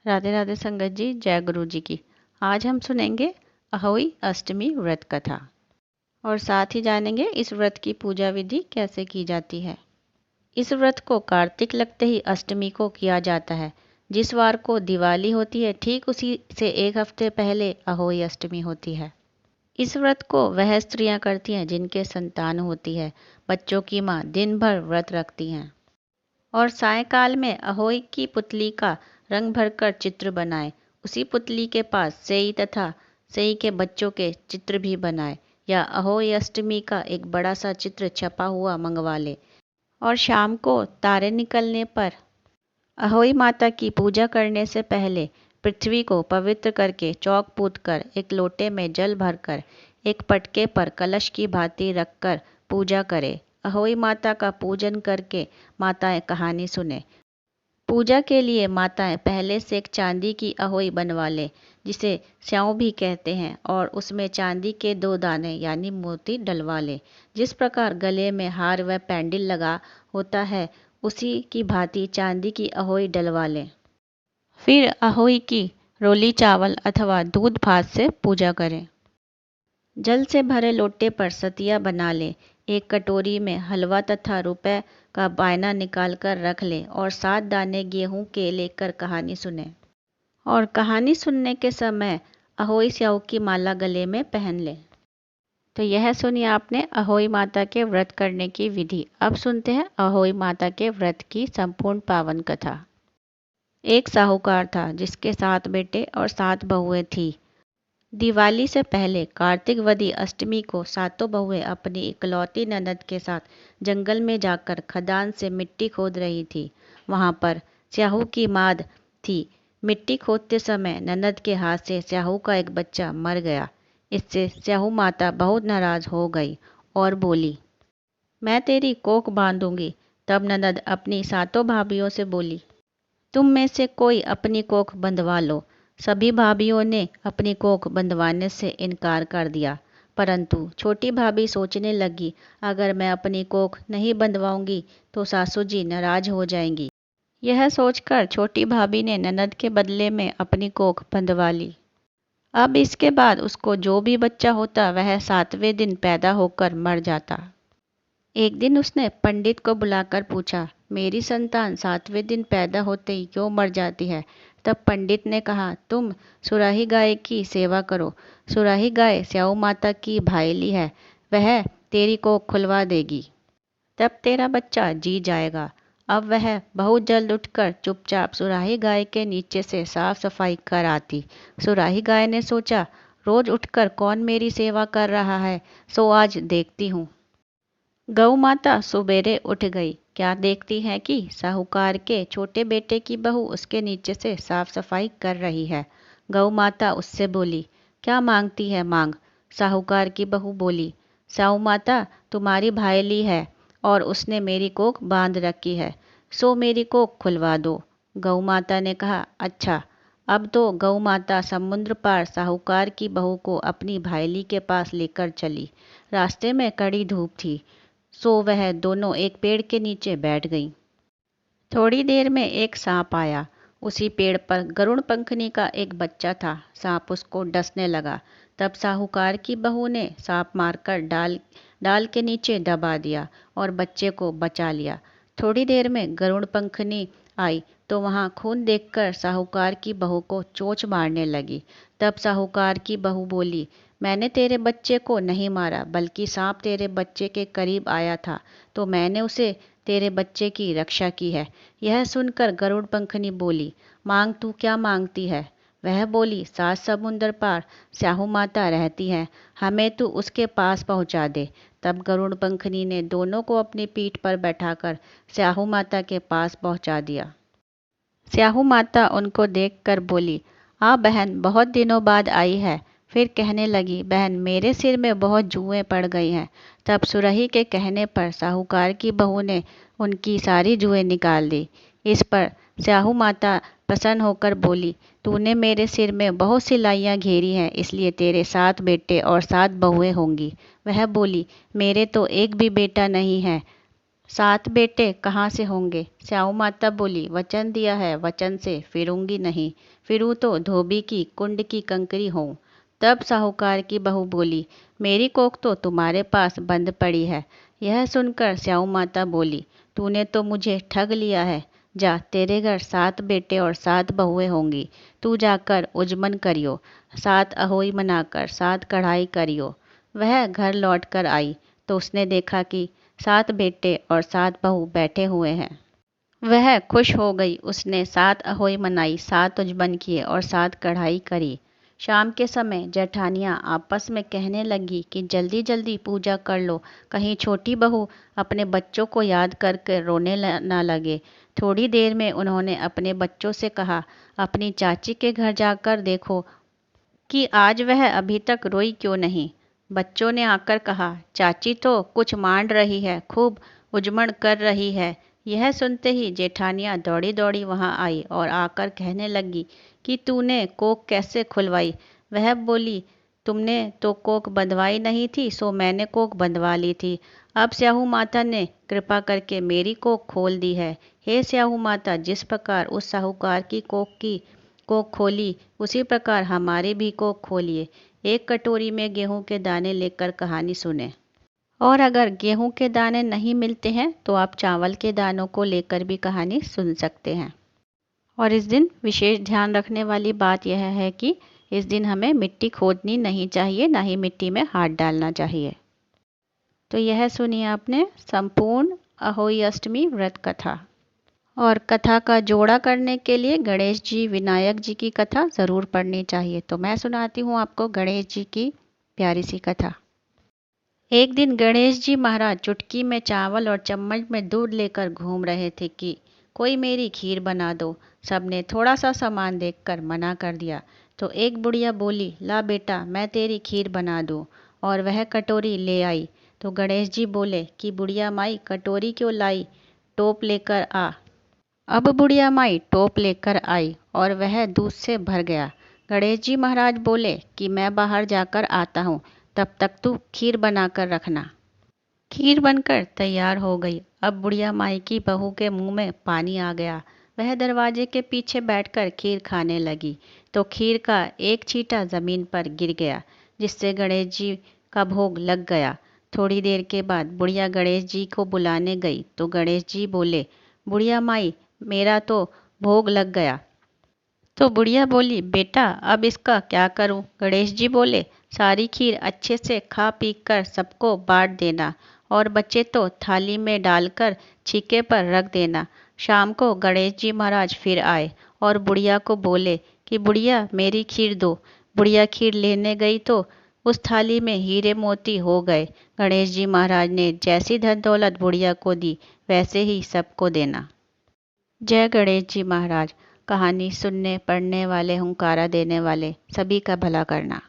राधे राधे संगत जी, जय गुरु जी की। आज हम सुनेंगे अहोई अष्टमी व्रत कथा और साथ ही जानेंगे इस व्रत की पूजा विधि कैसे की जाती है। इस व्रत को कार्तिक लगते ही अष्टमी को किया जाता है। जिस वार को दिवाली होती है ठीक उसी से एक हफ्ते पहले अहोई अष्टमी होती है। इस व्रत को वह स्त्रियां करती हैं जिनके संतान होती है। बच्चों की माँ दिन भर व्रत रखती हैं और सायंकाल में अहोई की पुतली का रंग भरकर चित्र बनाए। उसी पुतली के पास सेई तथा सेई के बच्चों के चित्र भी बनाए या अहोई अष्टमी का एक बड़ा सा चित्र छपा हुआ मंगवा ले और शाम को तारे निकलने पर अहोई माता की पूजा करने से पहले पृथ्वी को पवित्र करके चौक पूत कर एक लोटे में जल भरकर एक पटके पर कलश की भांति रखकर पूजा करे। अहोई माता का पूजन करके माताएं कहानी सुने। पूजा के लिए माताएं पहले से एक चांदी की अहोई बनवा लें जिसे स्याऊ भी कहते हैं और उसमें चांदी के 2 दाने यानी मोती डलवा लें। जिस प्रकार गले में हार व पैंडल लगा होता है उसी की भांति चांदी की अहोई डलवा लें। फिर अहोई की रोली चावल अथवा दूध भात से पूजा करें। जल से भरे लोटे पर सतिया बना लें। एक कटोरी में हलवा तथा रुपए का बायना निकाल कर रख लें और 7 दाने गेहूं के लेकर कहानी सुने और कहानी सुनने के समय अहोई स्याऊ की माला गले में पहन लें। तो यह सुनिए आपने अहोई माता के व्रत करने की विधि। अब सुनते हैं अहोई माता के व्रत की संपूर्ण पावन कथा। एक साहूकार था जिसके 7 बेटे और 7 बहुएं थी। दिवाली से पहले कार्तिक वदी अष्टमी को सातों बहुएं अपनी इकलौती ननद के साथ जंगल में जाकर खदान से मिट्टी खोद रही थी। वहां पर स्याहू की माद थी। मिट्टी खोदते समय ननद के हाथ से स्याहू का एक बच्चा मर गया। इससे स्याहू माता बहुत नाराज हो गई और बोली, मैं तेरी कोख बांधूंगी। तब ननद अपनी सातों भाभीियों से बोली, तुम में से कोई अपनी कोख बंधवा लो। सभी भाभीियों ने अपनी कोख बंधवाने से इनकार कर दिया, परंतु छोटी भाभी सोचने लगी, अगर मैं अपनी कोख नहीं बंधवाऊंगी तो सासू जी नाराज हो जाएंगी। यह सोचकर छोटी भाभी ने ननद के बदले में अपनी कोख बंधवा ली। अब इसके बाद उसको जो भी बच्चा होता वह 7वें दिन पैदा होकर मर जाता। एक दिन उसने पंडित को बुलाकर पूछा, मेरी संतान 7वें दिन पैदा होते ही क्यों मर जाती है। तब पंडित ने कहा, तुम सुराही गाय की सेवा करो। सुराही गाय स्याऊ माता की भाईली है, वह तेरी को खुलवा देगी, तब तेरा बच्चा जी जाएगा। अब वह बहुत जल्द उठकर चुपचाप सुराही गाय के नीचे से साफ सफाई कर आती। सुराही गाय ने सोचा, रोज उठकर कौन मेरी सेवा कर रहा है, सो आज देखती हूँ। गौ माता सुबेरे उठ गई। क्या देखती है कि साहूकार के छोटे बेटे की बहू उसके नीचे से साफ सफाई कर रही है। गौ माता उससे बोली, क्या मांगती है मांग। साहूकार की बहू बोली, साहू माता तुम्हारी भाईली है और उसने मेरी कोख बांध रखी है, सो मेरी कोख खुलवा दो। गौ माता ने कहा, अच्छा। अब तो गौ माता समुद्र पार साहूकार की बहू को अपनी भाईली के पास लेकर चली। रास्ते में कड़ी धूप थी, सो वह दोनों एक पेड़ के नीचे बैठ गईं। थोड़ी देर में एक सांप आया। उसी पेड़ पर गरुड़ पंखनी का एक बच्चा था। सांप उसको डसने लगा। तब साहूकार की बहू ने सांप मारकर डाल के नीचे दबा दिया और बच्चे को बचा लिया। थोड़ी देर में गरुड़ पंखनी आई तो वहां खून देखकर साहूकार की बहू को चोंच मारने लगी। तब साहूकार की बहू बोली, मैंने तेरे बच्चे को नहीं मारा, बल्कि सांप तेरे बच्चे के करीब आया था तो मैंने उसे तेरे बच्चे की रक्षा की है। यह सुनकर गरुड़ पंखनी बोली, मांग तू क्या मांगती है। वह बोली, 7 समुंदर पार स्याहू माता रहती है, हमें तू उसके पास पहुंचा दे। तब गरुड़ पंखनी ने दोनों को अपनी पीठ पर बैठाकर स्याहू माता के पहुंचा पहुंचा दिया। स्याहू माता उनको देखकर बोली, आ बहन, बहुत दिनों बाद आई है। फिर कहने लगी, बहन मेरे सिर में बहुत जुएं पड़ गई हैं। तब सुरही के कहने पर साहूकार की बहू ने उनकी सारी जुएं निकाल दी। इस पर स्याहू माता प्रसन्न होकर बोली, तूने मेरे सिर में बहुत सिलाइयाँ घेरी हैं, इसलिए तेरे 7 बेटे और 7 बहुएं होंगी। वह बोली, मेरे तो एक भी बेटा नहीं है। सात बेटे कहाँ से होंगे? स्याऊ माता बोली, वचन दिया है, वचन से फिरूंगी नहीं, फिरूँ तो धोबी की कुंड की कंकरी हूँ। तब साहूकार की बहू बोली, मेरी कोख तो तुम्हारे पास बंद पड़ी है। यह सुनकर स्याऊ माता बोली, तूने तो मुझे ठग लिया है। जा, तेरे घर सात बेटे और सात बहुएं होंगी, तू जाकर उजमन करियो, सात अहोई मनाकर सात कढ़ाई करियो। वह घर लौट कर आई तो उसने देखा कि सात बेटे और सात बहू बैठे हुए हैं। वह खुश हो गई, उसने सात अहोई मनाई, सात उजबन किए और सात कढ़ाई करी। शाम के समय जेठानियाँ आपस में कहने लगी कि जल्दी जल्दी पूजा कर लो, कहीं छोटी बहू अपने बच्चों को याद करके रोने ना लगे। थोड़ी देर में उन्होंने अपने बच्चों से कहा, अपनी चाची के घर जाकर देखो कि आज वह अभी तक रोई क्यों नहीं। बच्चों ने आकर कहा, चाची तो कुछ मांड रही है, खूब उजमण कर रही है। यह सुनते ही जेठानियाँ दौड़ी दौड़ी वहाँ आई और आकर कहने लगी कि तूने कोक कैसे खुलवाई? वह बोली, तुमने तो कोक बंधवाई नहीं थी, सो मैंने कोक बंधवा ली थी। अब स्याहू माता ने कृपा करके मेरी कोक खोल दी है। हे स्याहू माता, जिस प्रकार उस साहूकार की कोक खोली, उसी प्रकार हमारी भी कोख खोलिए। एक कटोरी में गेहूं के दाने लेकर कहानी सुने, और अगर गेहूं के दाने नहीं मिलते हैं तो आप चावल के दानों को लेकर भी कहानी सुन सकते हैं। और इस दिन विशेष ध्यान रखने वाली बात यह है कि इस दिन हमें मिट्टी खोदनी नहीं चाहिए, ना ही मिट्टी में हाथ डालना चाहिए। तो यह सुनिए आपने संपूर्ण अहोई अष्टमी व्रत कथा। और कथा का जोड़ा करने के लिए गणेश जी, विनायक जी की कथा ज़रूर पढ़नी चाहिए। तो मैं सुनाती हूँ आपको गणेश जी की प्यारी सी कथा। एक दिन गणेश जी महाराज चुटकी में चावल और चम्मच में दूध लेकर घूम रहे थे कि कोई मेरी खीर बना दो। सबने थोड़ा सा सामान देखकर मना कर दिया। तो एक बुढ़िया बोली, ला बेटा, मैं तेरी खीर बना दूँ। और वह कटोरी ले आई। तो गणेश जी बोले कि बुढ़िया माई, कटोरी क्यों लाई, टोप लेकर आ। अब बुढ़िया माई टोप लेकर आई और वह दूध से भर गया। गणेश जी महाराज बोले कि मैं बाहर जाकर आता हूँ, तब तक तू खीर बनाकर रखना। खीर बनकर तैयार हो गई। अब बुढ़िया माई की बहू के मुंह में पानी आ गया। वह दरवाजे के पीछे बैठकर खीर खाने लगी तो खीर का एक छींटा जमीन पर गिर गया, जिससे गणेश जी का भोग लग गया। थोड़ी देर के बाद बुढ़िया गणेश जी को बुलाने गई तो गणेश जी बोले, बुढ़िया माई, मेरा तो भोग लग गया। तो बुढ़िया बोली, बेटा अब इसका क्या करूं? गणेश जी बोले, सारी खीर अच्छे से खा पी कर सबको बांट देना, और बचे तो थाली में डालकर छीके पर रख देना। शाम को गणेश जी महाराज फिर आए और बुढ़िया को बोले कि बुढ़िया मेरी खीर दो। बुढ़िया खीर लेने गई तो उस थाली में हीरे मोती हो गए। गणेश जी महाराज ने जैसी धन दौलत बुढ़िया को दी, वैसे ही सबको देना। जय गणेश जी महाराज। कहानी सुनने, पढ़ने वाले, हुंकारा देने वाले सभी का भला करना।